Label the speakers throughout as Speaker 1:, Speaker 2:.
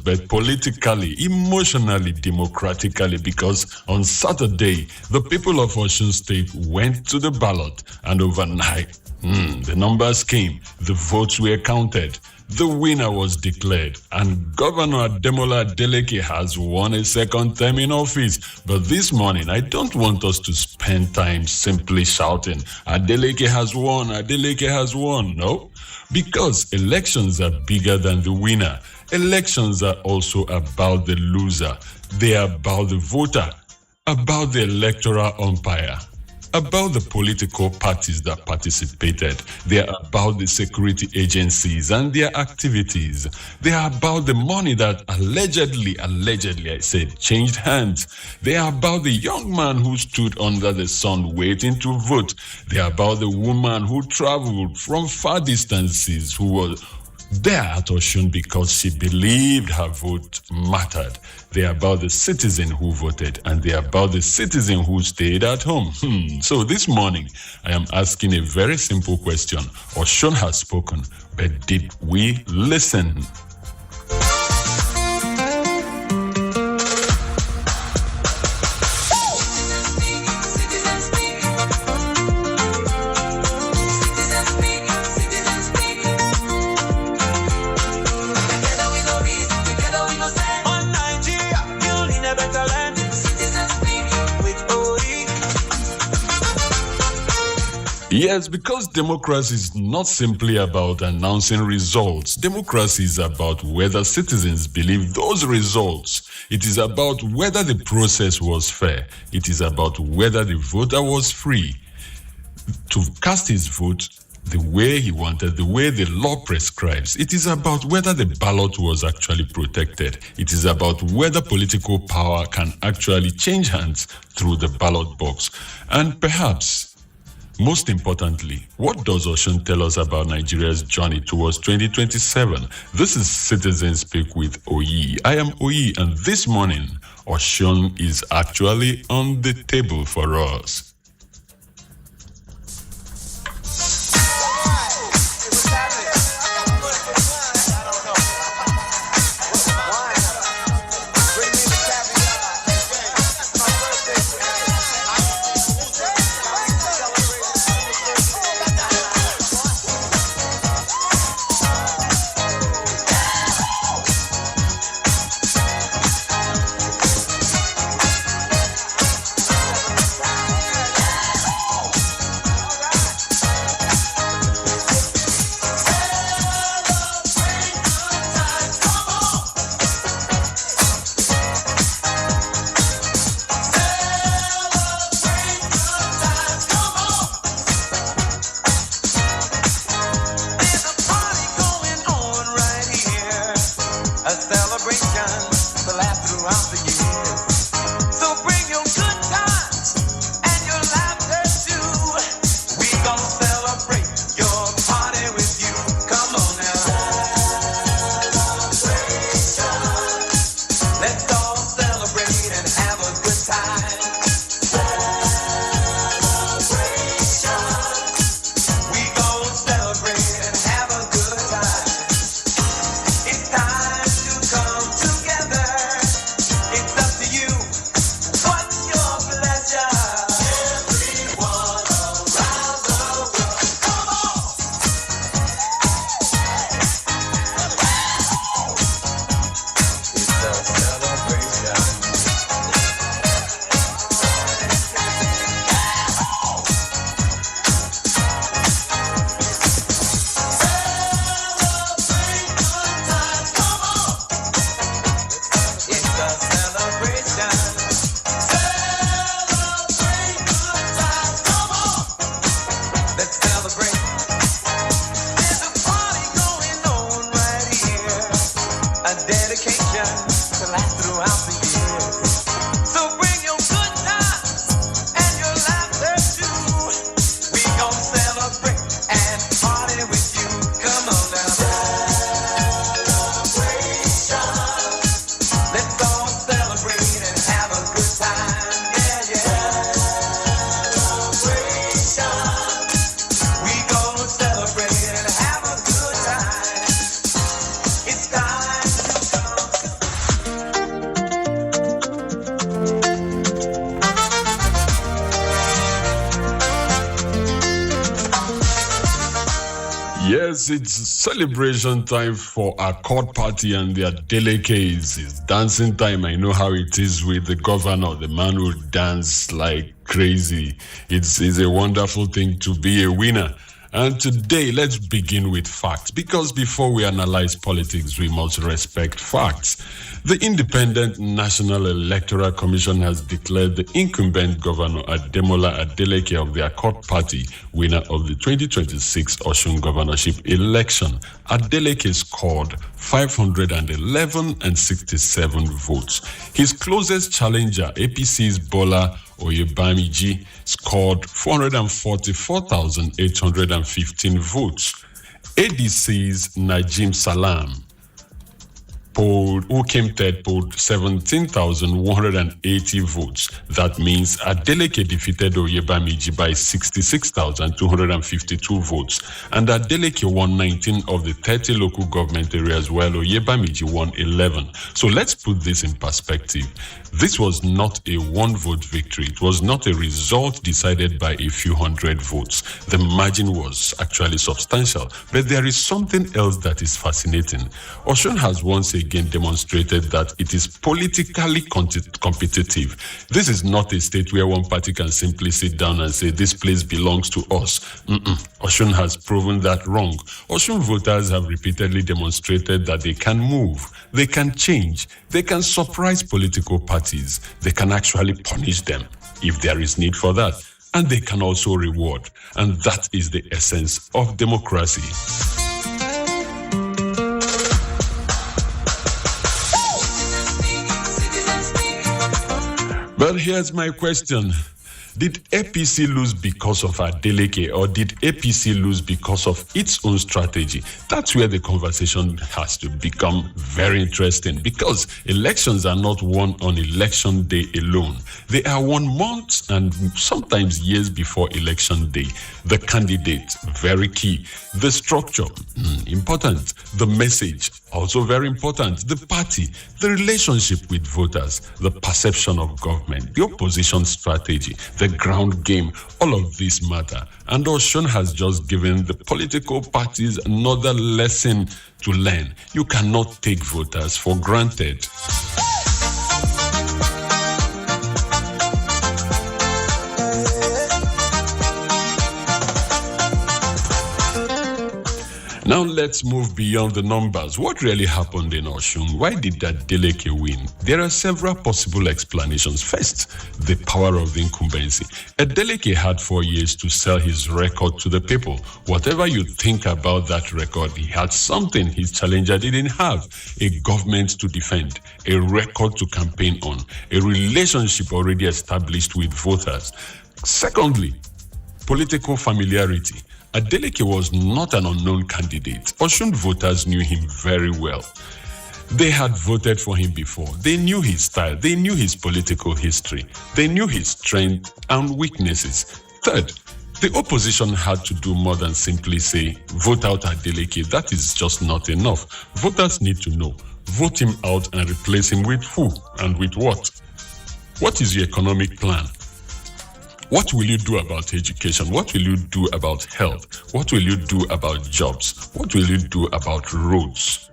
Speaker 1: religious, but politically, emotionally, democratically, because on Saturday, the people of Osun State went to the ballot, and overnight, the numbers came, the votes were counted, the winner was declared, and Governor Ademola Adeleke has won a second term in office. But this morning, I don't want us to spend time simply shouting, Adeleke has won, Adeleke has won. No, because elections are bigger than the winner. Elections are also about the loser. They are about the voter, about the electoral umpire, about the political parties that participated. They are about the security agencies and their activities. They are about the money that allegedly, I said, changed hands. They are about the young man who stood under the sun waiting to vote. They are about the woman who traveled from far distances, who was there at Osun because she believed her vote mattered. They are about the citizen who voted, and they are about the citizen who stayed at home. So this morning, I am asking a very simple question. Osun has spoken, but did we listen? Yes, because democracy is not simply about announcing results. Democracy is about whether citizens believe those results. It is about whether the process was fair. It is about whether the voter was free to cast his vote the way he wanted, the way the law prescribes. It is about whether the ballot was actually protected. It is about whether political power can actually change hands through the ballot box. And perhaps, most importantly, what does Osun tell us about Nigeria's journey towards 2027? This is Citizen Speak with Oyi. I am Oyi, and this morning, Osun is actually on the table for us. it's celebration time for our court party and their delegates. It's dancing time. I know how it is with the governor, the man who dance like crazy. It's a wonderful thing to be a winner. And today, let's begin with facts, because before we analyze politics, we must respect facts. The Independent National Electoral Commission has declared the incumbent governor Ademola Adeleke of the Accord Party winner of the 2026 Osun governorship election. Adeleke scored 511.67 votes. His closest challenger, APC's Bola Oyebamiji, scored 444,815 votes. ADC's Najim Salam, who came third, polled 17,180 votes. That means Adeleke defeated Oyebamiji by 66,252 votes, and Adeleke won 19 of the 30 local government areas, while Oyebamiji won 11. So let's put this in perspective. This was not a one-vote victory. It was not a result decided by a few hundred votes. The margin was actually substantial. But there is something else that is fascinating. Osun has once again demonstrated that it is politically competitive. This is not a state where one party can simply sit down and say, this place belongs to us. Osun has proven that wrong. Osun voters have repeatedly demonstrated that they can move, they can change, they can surprise political parties. They can actually punish them if there is need for that. And they can also reward. And that is the essence of democracy. But here's my question. Did APC lose because of Adeleke, or did APC lose because of its own strategy? That's where the conversation has to become very interesting, because elections are not won on election day alone. They are won months and sometimes years before election day. The candidate, very key. The structure, important. The message, also very important. The party, the relationship with voters, the perception of government, the opposition strategy, the ground game, all of these matter. And Osun has just given the political parties another lesson to learn. You cannot take voters for granted. Now let's move beyond the numbers. What really happened in Osun? Why did Adeleke win? There are several possible explanations. First, the power of the incumbency. Adeleke had 4 years to sell his record to the people. Whatever you think about that record, he had something his challenger didn't have. A government to defend, a record to campaign on, a relationship already established with voters. Secondly, political familiarity. Adeleke was not an unknown candidate. Osun voters knew him very well. They had voted for him before. They knew his style. They knew his political history. They knew his strengths and weaknesses. Third, the opposition had to do more than simply say, vote out Adeleke. That is just not enough. Voters need to know. Vote him out and replace him with who and with what? What is your economic plan? What will you do about education? What will you do about health? What will you do about jobs? What will you do about roads?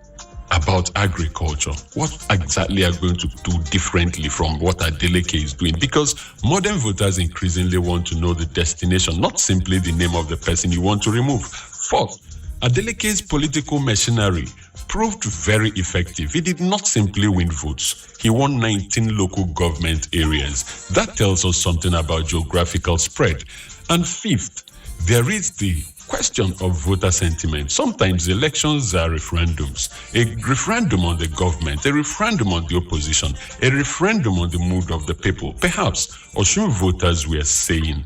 Speaker 1: About agriculture? What exactly are you going to do differently from what Adeleke is doing? Because modern voters increasingly want to know the destination, not simply the name of the person you want to remove. Fourth, Adeleke's political machinery proved very effective. He did not simply win votes. He won 19 local government areas. That tells us something about geographical spread. And fifth, there is the question of voter sentiment. Sometimes elections are referendums. A referendum on the government, a referendum on the opposition, a referendum on the mood of the people. Perhaps Osun voters were saying,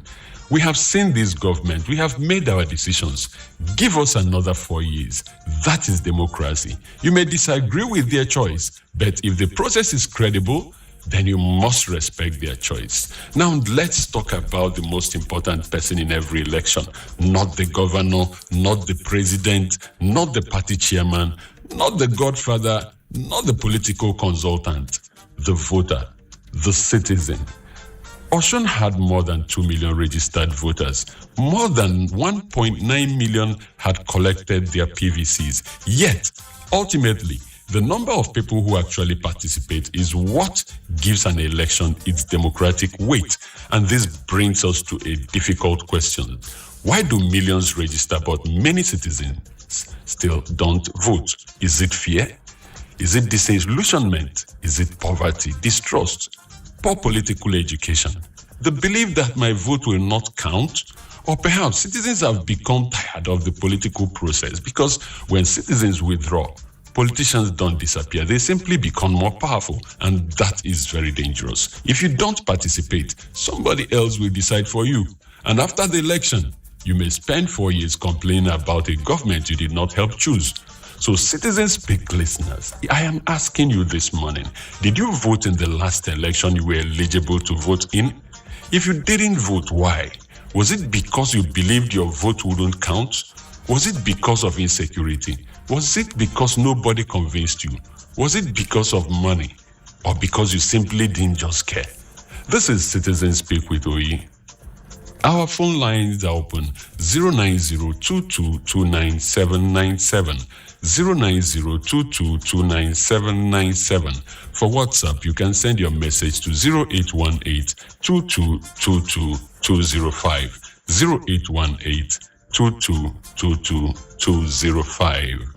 Speaker 1: we have seen this government. We have made our decisions. Give us another 4 years. That is democracy. You may disagree with their choice, but if the process is credible, then you must respect their choice. Now, let's talk about the most important person in every election. Not the governor, not the president, not the party chairman, not the godfather, not the political consultant. The voter, the citizen. Osun had more than 2 million registered voters. More than 1.9 million had collected their PVCs. Yet, ultimately, the number of people who actually participate is what gives an election its democratic weight. And this brings us to a difficult question. Why do millions register but many citizens still don't vote? Is it fear? Is it disillusionment? Is it poverty, distrust, poor political education, the belief that my vote will not count? Or perhaps citizens have become tired of the political process because when citizens withdraw, politicians don't disappear. They simply become more powerful, and that is very dangerous. If you don't participate, somebody else will decide for you. And after the election, you may spend 4 years complaining about a government you did not help choose. So Citizens Speak listeners, I am asking you this morning, did you vote in the last election you were eligible to vote in? If you didn't vote, why? Was it because you believed your vote wouldn't count? Was it because of insecurity? Was it because nobody convinced you? Was it because of money? Or because you simply didn't just care? This is Citizens Speak with Oyi. Our phone lines are open 09022299797, 09022299797. For WhatsApp, you can send your message to 0818-2222-205, 0818-2222-205.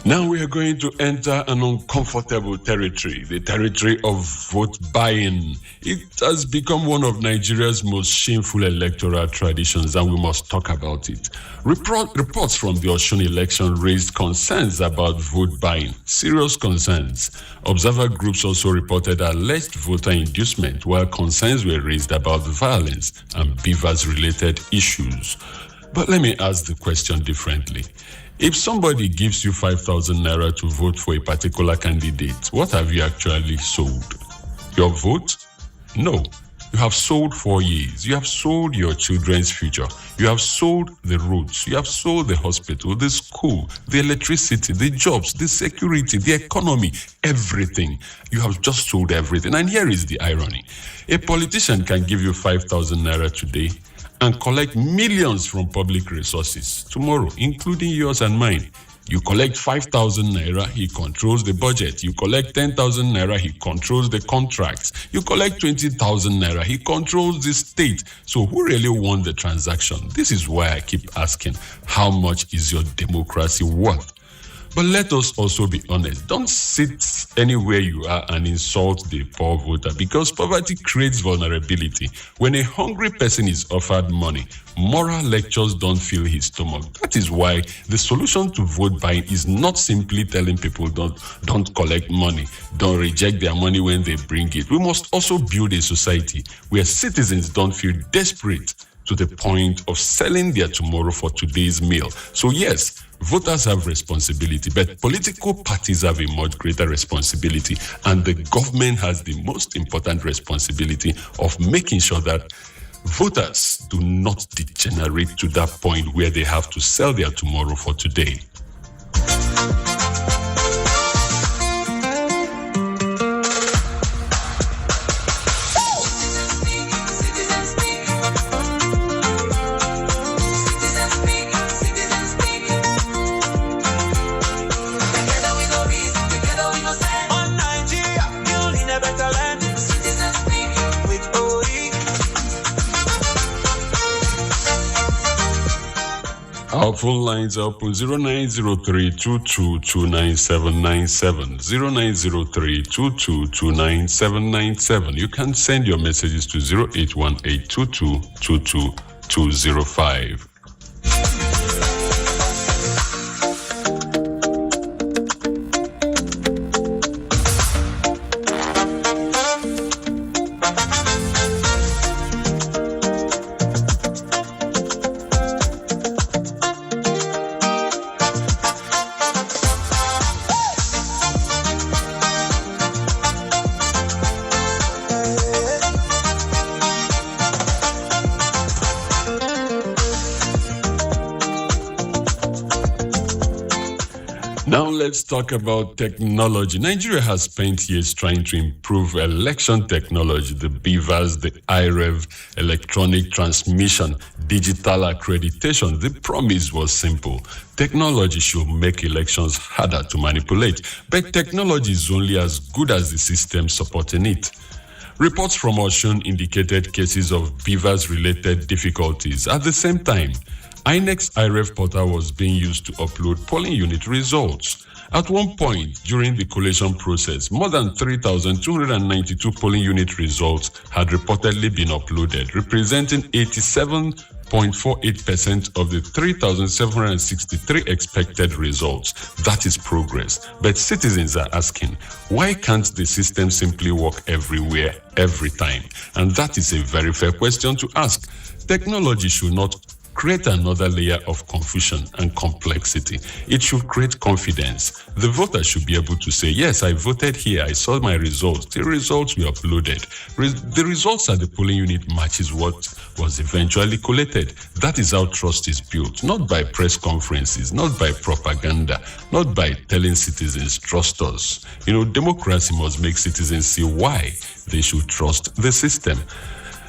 Speaker 1: Now we are going to enter an uncomfortable territory, the territory of vote buying. It has become one of Nigeria's most shameful electoral traditions, and we must talk about it. Reports from the Osun election raised concerns about vote buying, serious concerns. Observer groups also reported alleged voter inducement, while concerns were raised about violence and beavers-related issues. But let me ask the question differently. If somebody gives you 5,000 naira to vote for a particular candidate, what have you actually sold? Your vote? No. You have sold 4 years. You have sold your children's future. You have sold the roads. You have sold the hospital, the school, the electricity, the jobs, the security, the economy, everything. You have just sold everything. And here is the irony. A politician can give you 5,000 naira today and collect millions from public resources tomorrow, including yours and mine. You collect 5,000 naira, he controls the budget. You collect 10,000 naira, he controls the contracts. You collect 20,000 naira, he controls the state. So who really won the transaction? This is why I keep asking, how much is your democracy worth? But let us also be honest. Don't sit anywhere you are and insult the poor voter, because poverty creates vulnerability. When a hungry person is offered money, moral lectures don't fill his stomach. That is why the solution to vote buying is not simply telling people don't collect money, don't reject their money when they bring it. We must also build a society where citizens don't feel desperate to the point of selling their tomorrow for today's meal. So yes, voters have responsibility, but political parties have a much greater responsibility, and the government has the most important responsibility of making sure that voters do not degenerate to that point where they have to sell their tomorrow for today. Our phone lines are open 0903-2229-797, 0903-2229-797. You can send your messages to 0818-2222-205. Now let's talk about technology. Nigeria has spent years trying to improve election technology, the BVAS, the IREV, electronic transmission, digital accreditation. The promise was simple. Technology should make elections harder to manipulate, but technology is only as good as the system supporting it. Reports from Osun indicated cases of BVAS-related difficulties. At the same time, INEC's IREV portal was being used to upload polling unit results. At one point during the collation process, more than 3,292 polling unit results had reportedly been uploaded, representing 87.48% of the 3,763 expected results. That is progress. But citizens are asking, why can't the system simply work everywhere, every time? And that is a very fair question to ask. Technology should not create another layer of confusion and complexity. It should create confidence. The voter should be able to say, yes, I voted here, I saw my results. The results were uploaded. The results at the polling unit matches what was eventually collated. That is how trust is built, not by press conferences, not by propaganda, not by telling citizens, trust us. Democracy must make citizens see why they should trust the system.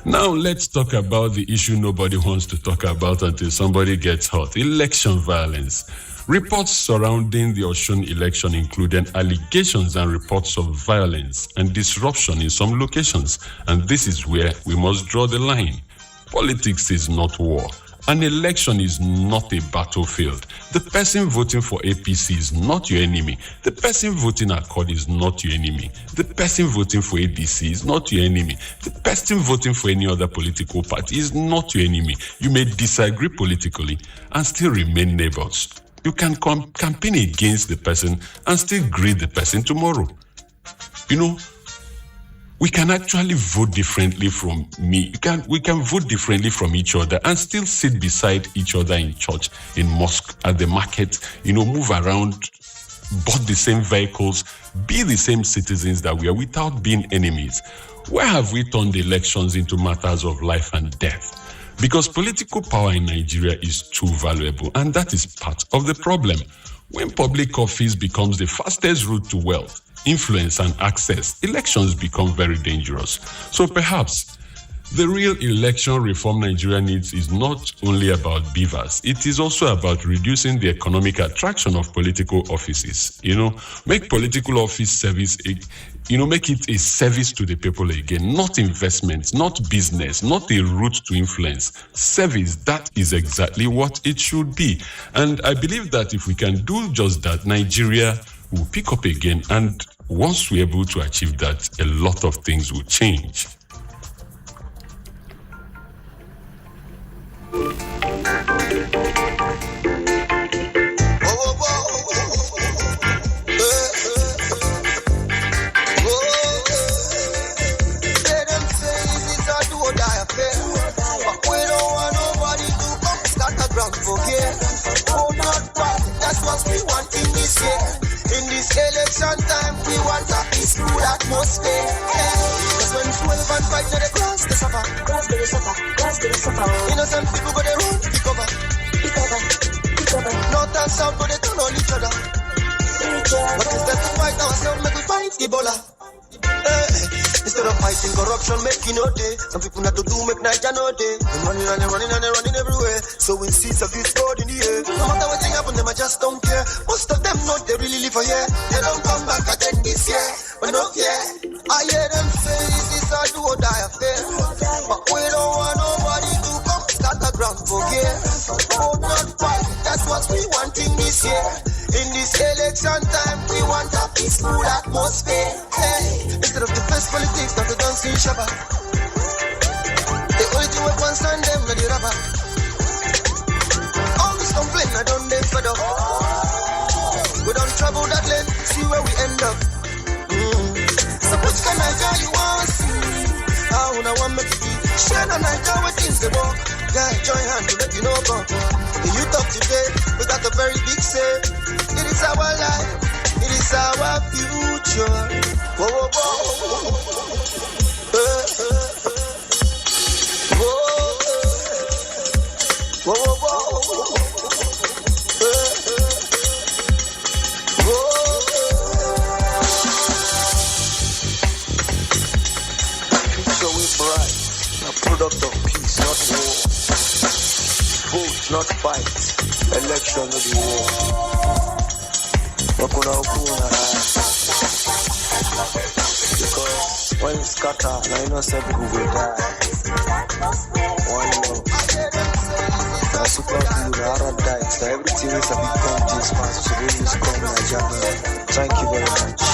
Speaker 1: Now let's talk about the issue nobody wants to talk about until somebody gets hurt: election violence. Reports surrounding the Osun election included allegations and reports of violence and disruption in some locations, and this is where we must draw the line. Politics is not war. An election is not a battlefield. The person voting for APC is not your enemy. The person voting Accord is not your enemy. The person voting for ADC is not your enemy. The person voting for any other political party is not your enemy. You may disagree politically and still remain neighbors. You can campaign against the person and still greet the person tomorrow. We can actually vote differently from me. We can vote differently from each other and still sit beside each other in church, in mosque, at the market, move around, board the same vehicles, be the same citizens that we are without being enemies. Where have we turned elections into matters of life and death? Because political power in Nigeria is too valuable, and that is part of the problem. When public office becomes the fastest route to wealth, influence and access, elections become very dangerous. So perhaps the real election reform Nigeria needs is not only about BVAS, it is also about reducing the economic attraction of political offices. Make political office service, make it a service to the people again, not investment, not business, not a route to influence. Service, that is exactly what it should be. And I believe that if we can do just that, Nigeria will pick up again, and once we're able to achieve that, a lot of things will change.
Speaker 2: Election time, we want a peaceful atmosphere. Because when 12 and 5 to the cross, they suffer. Innocent people go they run, pick over. North and south go they turn on each other. But instead to fight ourselves, make we fight Ebola. Instead of fighting corruption, making no day. Some people not to do, make Niger no day. They're running everywhere. So we see some this God in the air. No matter what thing happen, them I just don't care. Most of them know they really live for here. They don't come back again this year. But no fear. I hear them say this is a do or die affair. But we don't want nobody to come start the ground for gear. Oh, not fight. That's what we want in this year. In this election time, we want a peaceful atmosphere. Hey, instead of the best politics, not the dancing shabba. The only thing we concern them, not the rapper. All this complaint, I don't get fed up. We don't travel that lane, see where we end up. So which kind of guy you want to see? How would I want me to be? Share the night, where things they walk. Yeah, join hand to let you know about the youth of today. We got a very big say. It is our life, it is our future. Whoa, whoa, whoa. Whoa, whoa, whoa. It's not fight. Election will be war. Because when you scatter, now you know some people will die. One love. Now super glue, the Arab died. So everything is a big country, fast. So really is coming Nigeria. Thank you very much.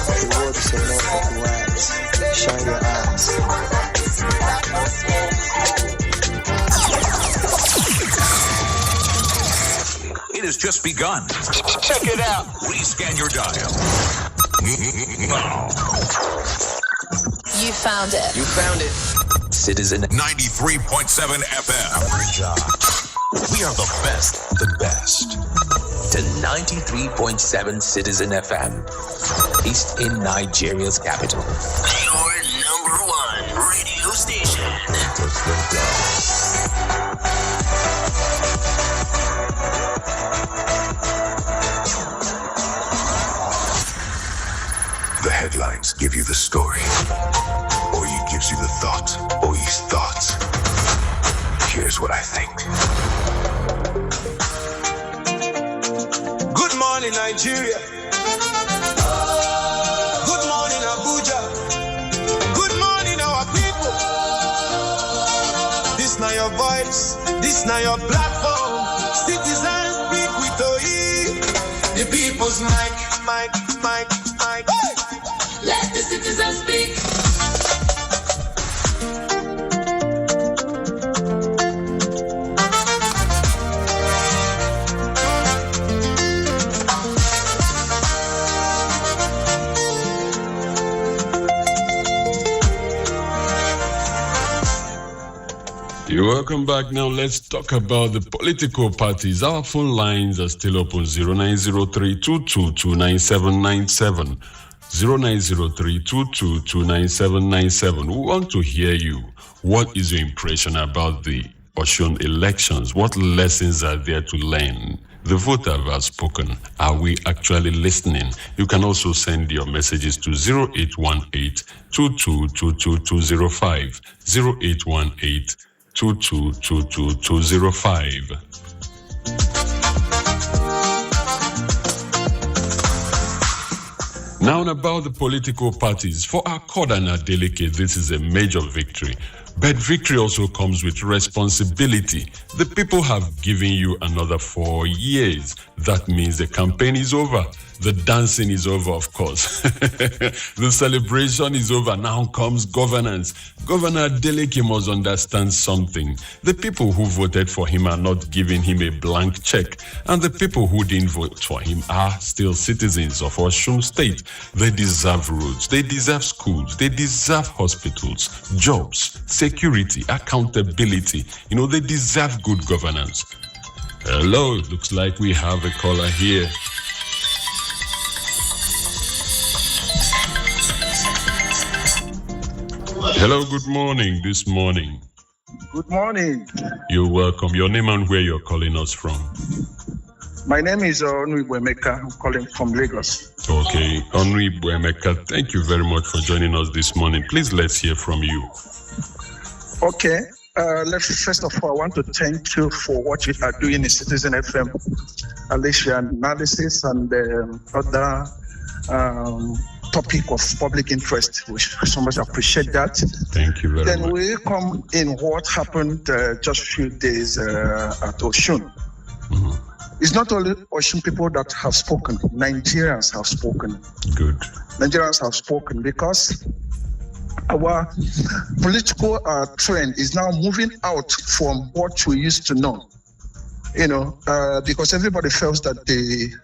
Speaker 2: The world is enough of words. Shine your eyes.
Speaker 3: It has just begun. Check it out. Rescan your dial. Now.
Speaker 4: You found it.
Speaker 3: You found it. Citizen 93.7 FM. We are the best. The best. To 93.7 Citizen FM. Based in Nigeria's capital.
Speaker 5: Your number one radio station.
Speaker 3: The headlines give you the story. Oyi gives you the thought. Oyi's thoughts. Here's what I think.
Speaker 2: Good morning, Nigeria. Good morning, Abuja. Good morning, our people. This now your voice. This now your platform. Citizens speak with Oyi. The people's mic.
Speaker 5: Let the citizens speak.
Speaker 1: You're welcome back. Now let's talk about the political parties. Our phone lines are still open. 0903-222-9797. 0903-222-9797. We want to hear you. What is your impression about the Osun elections? What lessons are there to learn? The voters have spoken. Are we actually listening? You can also send your messages to 0818-2222-205. 0818-2222-205. Now about the political parties. For our Accord and Adeleke, this is a major victory. But victory also comes with responsibility. The people have given you another 4 years. That means the campaign is over. The dancing is over, of course. The celebration is over. Now comes governance. Governor Adeleke must understand something. The people who voted for him are not giving him a blank check. And the people who didn't vote for him are still citizens of Osun State. They deserve roads. They deserve schools. They deserve hospitals, jobs, security, accountability. They deserve good governance. Hello, it looks like we have a caller here. Hello, good morning. This morning.
Speaker 6: Good morning.
Speaker 1: You're welcome. Your name and where you're calling us from?
Speaker 6: My name is Onwibu Emeka. I'm calling from Lagos.
Speaker 1: Okay, Onwibu Emeka, thank you very much for joining us this morning. Please, let's hear from you.
Speaker 6: Okay. First of all, I want to thank you for what you are doing in Citizen FM, Alicia analysis and other topic of public interest. We so much appreciate that.
Speaker 1: Thank you very much.
Speaker 6: Then we come in what happened just a few days at Osun. Mm-hmm. It's not only Osun people that have spoken. Nigerians have spoken.
Speaker 1: Good.
Speaker 6: Nigerians have spoken because our political trend is now moving out from what we used to know. Because everybody feels that the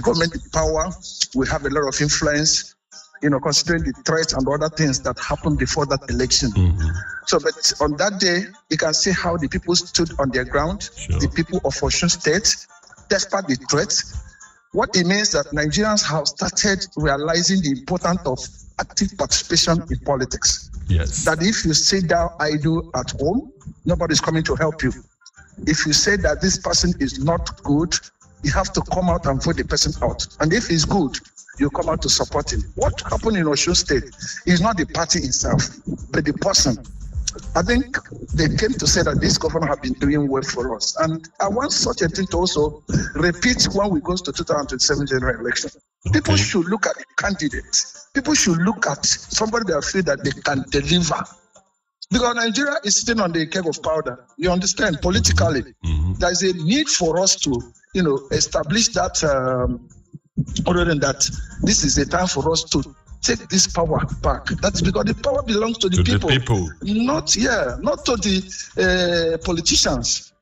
Speaker 6: government in power will have a lot of influence, considering the threats and other things that happened before that election. Mm-hmm. So, but on that day, you can see how the people stood on their ground, sure. The people of Osun State, despite the threats. What it means that Nigerians have started realizing the importance of active participation in politics.
Speaker 1: Yes.
Speaker 6: That if you sit down idle at home, nobody's coming to help you. If you say that this person is not good, you have to come out and vote the person out. And if he's good, you come out to support him. What happened in Osun State is not the party itself, but the person. I think they came to say that this governor have been doing well for us. And I want such a thing to also repeat when we go to 2027 general election. People should look at the candidate. People should look at somebody that feel that they can deliver. Because Nigeria is sitting on the keg of powder. You understand? Politically, there is a need for us to, establish that, other than that, this is a time for us to take this power back. That's because the power belongs to the people. Not to the politicians.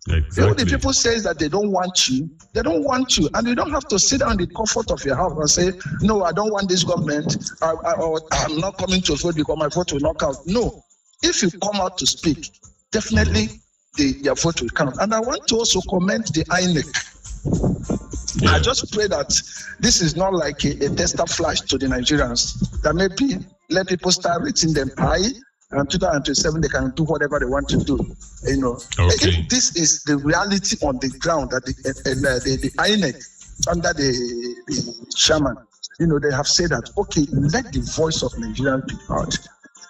Speaker 1: Exactly.
Speaker 6: If the people say that they don't want you, and you don't have to sit down in the comfort of your house and say, no, I don't want this government, I'm not coming to vote because my vote will not count. No, if you come out to speak, definitely your vote will count. And I want to also commend the INEC. I just pray that this is not like a tester flash to the Nigerians, that maybe let people start rating them high, and 2027 they can do whatever they want to do. If this is the reality on the ground, that the INEC under the chairman, they have said that, okay, let the voice of Nigerians be heard.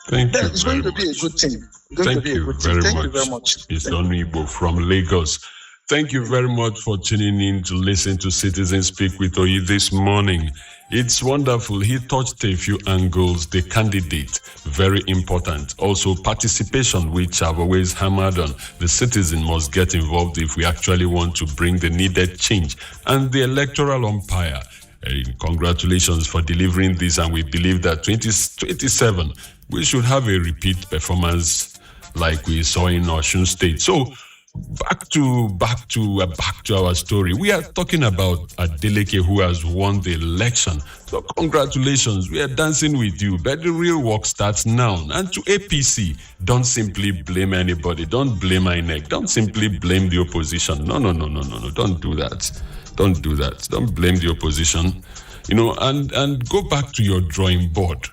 Speaker 6: It's going to be a good thing.
Speaker 1: Thank you very much. It's Onyibo from Lagos. Thank you very much for tuning in to listen to Citizen Speak with Oyi this morning. It's wonderful. He touched a few angles. The candidate, very important. Also, participation, which I've always hammered on. The citizen must get involved if we actually want to bring the needed change. And the electoral umpire. Congratulations for delivering this. And we believe that 2027, we should have a repeat performance like we saw in Osun State. So, Back to our story. We are talking about Adeleke, who has won the election. So congratulations, we are dancing with you. But the real work starts now. And to APC, don't simply blame anybody. Don't blame INEC. Don't simply blame the opposition. No. Don't do that. Don't do that. Don't blame the opposition. And go back to your drawing board.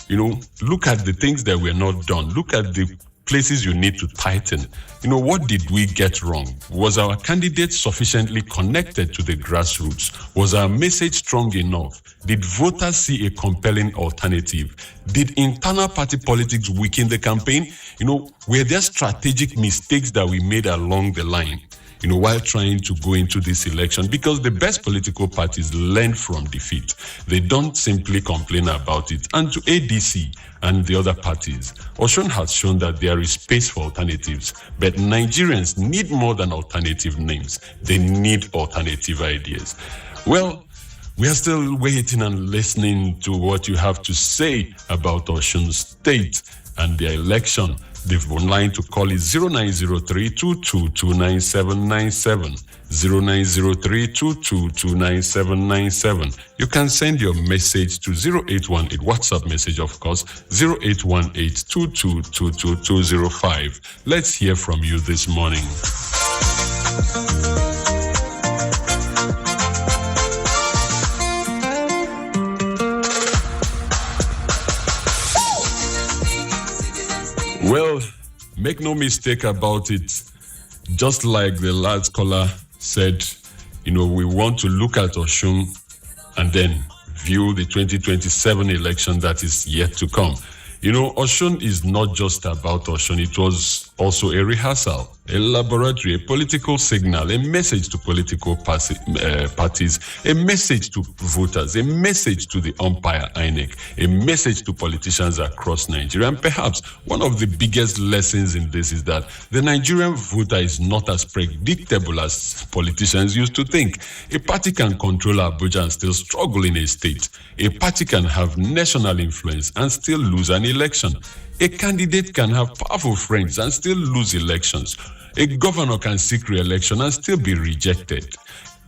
Speaker 1: Look at the things that were not done. Look at the places you need to tighten. What did we get wrong? Was our candidate sufficiently connected to the grassroots? Was our message strong enough? Did voters see a compelling alternative? Did internal party politics weaken the campaign? Were there strategic mistakes that we made along the line? While trying to go into this election, because the best political parties learn from defeat. They don't simply complain about it. And to ADC and the other parties, Osun has shown that there is space for alternatives. But Nigerians need more than alternative names. They need alternative ideas. Well, we are still waiting and listening to what you have to say about Osun State and the election. The phone line to call is 0903-2229-797, 0903-2229-797. You can send your message to 0818, WhatsApp message, of course, 0818-2222-205. Let's hear from you this morning. Well, make no mistake about it. Just like the last caller said, we want to look at Osun and then view the 2027 election that is yet to come. Osun is not just about Osun. It was also a rehearsal, a laboratory, a political signal, a message to political parties, a message to voters, a message to the umpire INEC, a message to politicians across Nigeria. And perhaps one of the biggest lessons in this is that the Nigerian voter is not as predictable as politicians used to think. A party can control Abuja and still struggle in a state. A party can have national influence and still lose an election. A candidate can have powerful friends and still lose elections. A governor can seek re-election and still be rejected.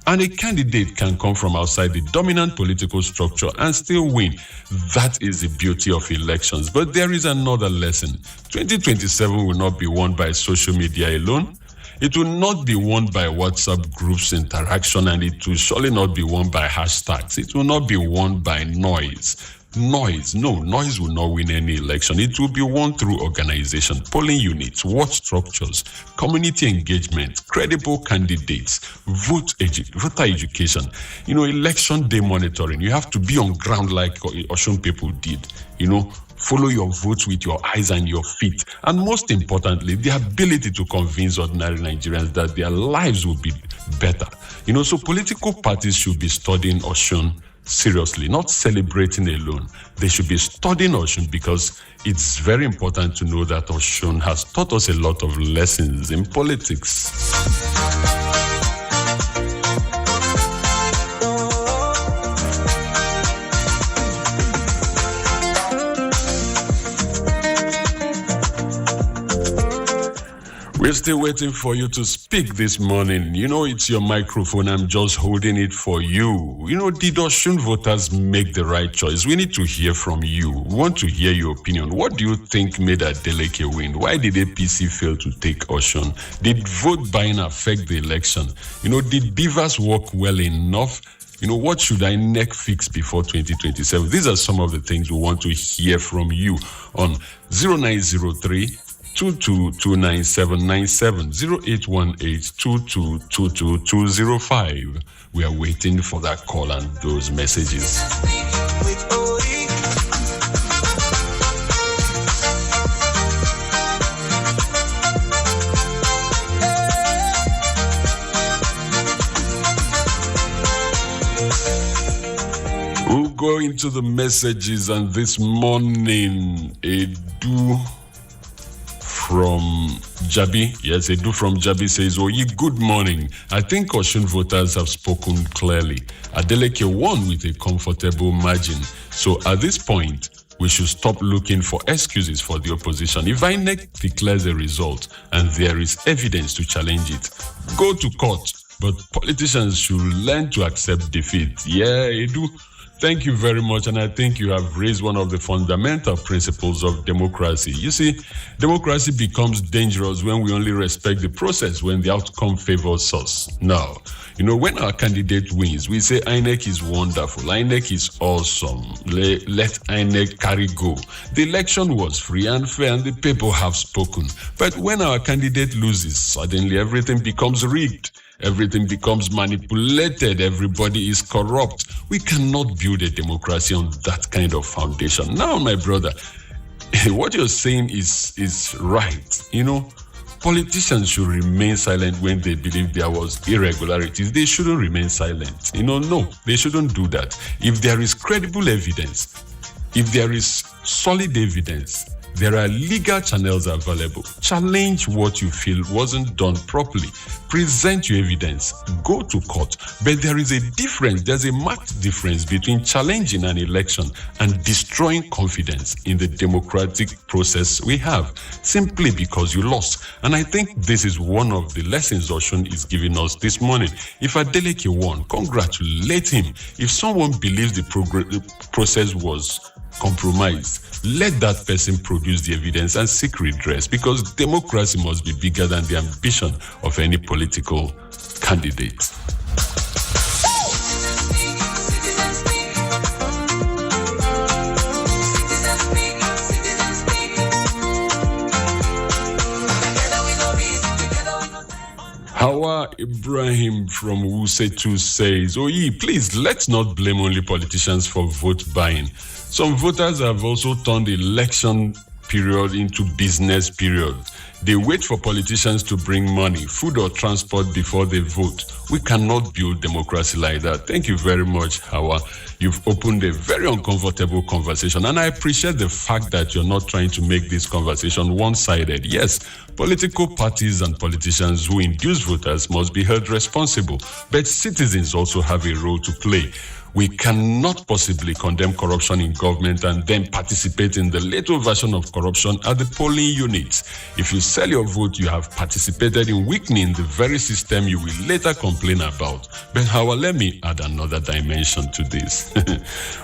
Speaker 1: And a candidate can come from outside the dominant political structure and still win. That is the beauty of elections. But there is another lesson. 2027 will not be won by social media alone. It will not be won by WhatsApp groups interaction, and it will surely not be won by hashtags. It will not be won by noise. noise. No, noise will not win any election. It will be won through organization, polling units, ward structures, community engagement, credible candidates, voter education, election day monitoring. You have to be on ground like Osun people did, follow your votes with your eyes and your feet. And most importantly, the ability to convince ordinary Nigerians that their lives will be better. So political parties should be studying Osun seriously, not celebrating alone. They should be studying Osun because it's very important to know that Osun has taught us a lot of lessons in politics. We're still waiting for you to speak this morning. It's your microphone. I'm just holding it for you. Did Osun voters make the right choice? We need to hear from you. We want to hear your opinion. What do you think made Adeleke win? Why did APC fail to take Osun? Did vote buying affect the election? Did Beavers work well enough? What should INEC fix before 2027? These are some of the things we want to hear from you on 0903 2229797 0818-2222-205. We are waiting for that call and those messages. We'll go into the messages, and this morning, Edu from Jabi. Yes, Edu from Jabi says, Oyi, good morning. I think Osun voters have spoken clearly. Adeleke won with a comfortable margin. So at this point, we should stop looking for excuses for the opposition. If INEC declares a result and there is evidence to challenge it, go to court. But politicians should learn to accept defeat. Yeah, Edu. Thank you very much, and I think you have raised one of the fundamental principles of democracy. You see, democracy becomes dangerous when we only respect the process when the outcome favors us. Now, when our candidate wins, we say INEC is wonderful, INEC is awesome, let INEC carry go. The election was free and fair and the people have spoken. But when our candidate loses, suddenly everything becomes rigged. Everything becomes manipulated. Everybody is corrupt. We cannot build a democracy on that kind of foundation. Now, my brother, what you're saying is right. Politicians should remain silent when they believe there was irregularities. They shouldn't remain silent. No, they shouldn't do that. If there is credible evidence, if there is solid evidence, there are legal channels available. Challenge what you feel wasn't done properly. Present your evidence. Go to court. But there is a difference. There's a marked difference between challenging an election and destroying confidence in the democratic process we have, simply because you lost. And I think this is one of the lessons Osun is giving us this morning. If Adeleke won, congratulate him. If someone believes the process was compromised, let that person produce the evidence and seek redress, because democracy must be bigger than the ambition of any political candidate. Hawa Ibrahim from Wusetu says, Oyi, please, let's not blame only politicians for vote buying. Some voters have also turned the election period into business period. They wait for politicians to bring money, food or transport before they vote. We cannot build democracy like that. Thank you very much, Hawa. You've opened a very uncomfortable conversation, and I appreciate the fact that you're not trying to make this conversation one-sided. Yes, political parties and politicians who induce voters must be held responsible, but citizens also have a role to play. We cannot possibly condemn corruption in government and then participate in the little version of corruption at the polling units. If you sell your vote, you have participated in weakening the very system you will later complain about. But Howard, let me add another dimension to this.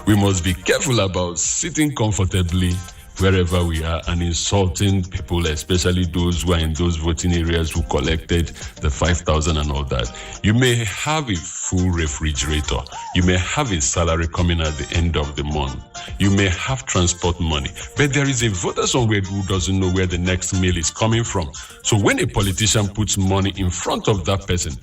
Speaker 1: We must be careful about sitting comfortably wherever we are and insulting people, especially those who are in those voting areas who collected the 5,000 and all that. You may have a full refrigerator. You may have a salary coming at the end of the month. You may have transport money, but there is a voter somewhere who doesn't know where the next meal is coming from. So when a politician puts money in front of that person,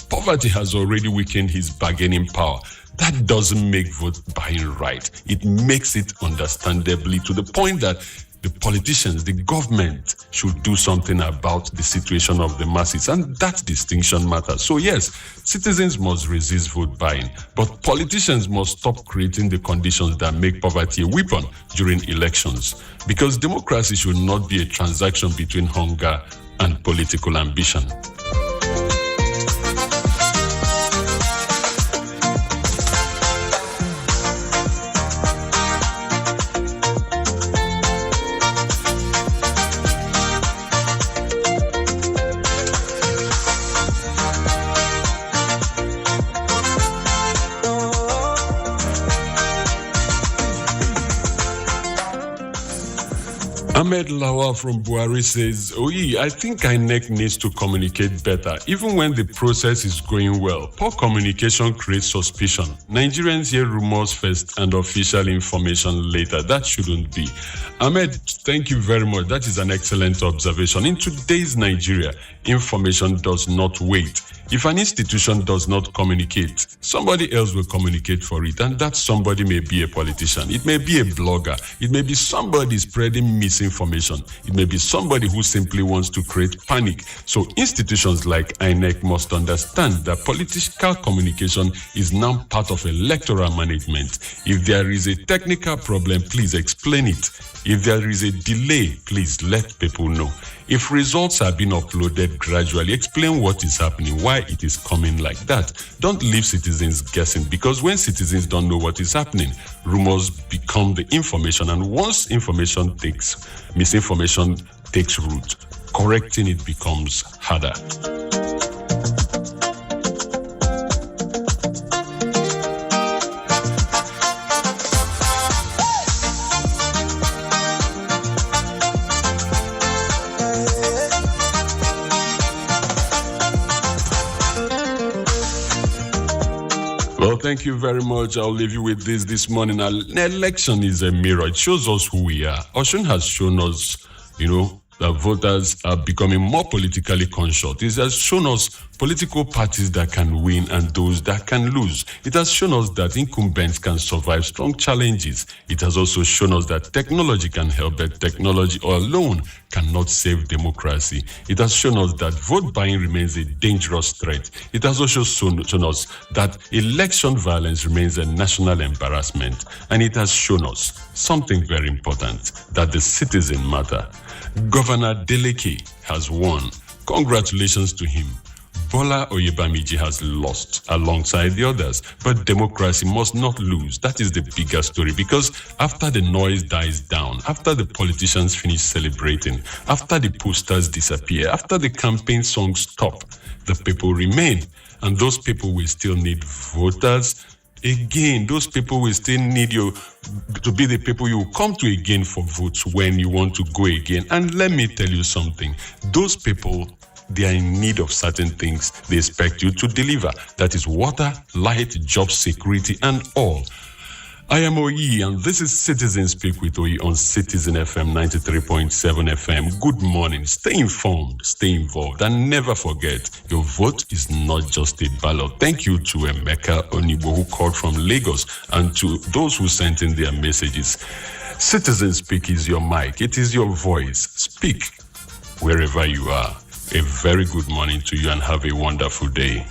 Speaker 1: poverty has already weakened his bargaining power. That doesn't make vote buying right. It makes it understandably to the point that the politicians, the government should do something about the situation of the masses. And that distinction matters. So yes, citizens must resist vote buying, but politicians must stop creating the conditions that make poverty a weapon during elections. Because democracy should not be a transaction between hunger and political ambition. Ahmed Lawal from Buhari says, I think INEC needs to communicate better, even when the process is going well. Poor communication creates suspicion. Nigerians hear rumors first and official information later. That shouldn't be. Ahmed, thank you very much. That is an excellent observation. In today's Nigeria, information does not wait. If an institution does not communicate, somebody else will communicate for it, and that somebody may be a politician. It may be a blogger. It may be somebody spreading misinformation. It may be somebody who simply wants to create panic. So institutions like INEC must understand that political communication is now part of electoral management. If there is a technical problem, please explain it. If there is a delay, please let people know. If results are being uploaded gradually, explain what is happening, why it is coming like that. Don't leave citizens guessing, because when citizens don't know what is happening, rumors become the information. And once misinformation takes root, correcting it becomes harder. Well, thank you very much. I'll leave you with this morning. An election is a mirror. It shows us who we are. Osun has shown us, that voters are becoming more politically conscious. It has shown us political parties that can win and those that can lose. It has shown us that incumbents can survive strong challenges. It has also shown us that technology can help, but technology alone cannot save democracy. It has shown us that vote buying remains a dangerous threat. It has also shown us that election violence remains a national embarrassment. And it has shown us something very important, that the citizen matter. Governor Deleke has won. Congratulations to him. Bola Oyebamiji has lost alongside the others, but democracy must not lose. That is the bigger story, because after the noise dies down, after the politicians finish celebrating, after the posters disappear, after the campaign songs stop, the people remain, and those people will still need voters. Again, those people will still need you to be the people you come to again for votes when you want to go again. And let me tell you something, those people, they are in need of certain things they expect you to deliver. That is water, light, job security, and all. I am Oyi, and this is Citizen Speak with Oyi on Citizen FM 93.7 FM. Good morning. Stay informed, stay involved, and never forget, your vote is not just a ballot. Thank you to Emeka Onibo, who called from Lagos, and to those who sent in their messages. Citizen Speak is your mic. It is your voice. Speak wherever you are. A very good morning to you, and have a wonderful day.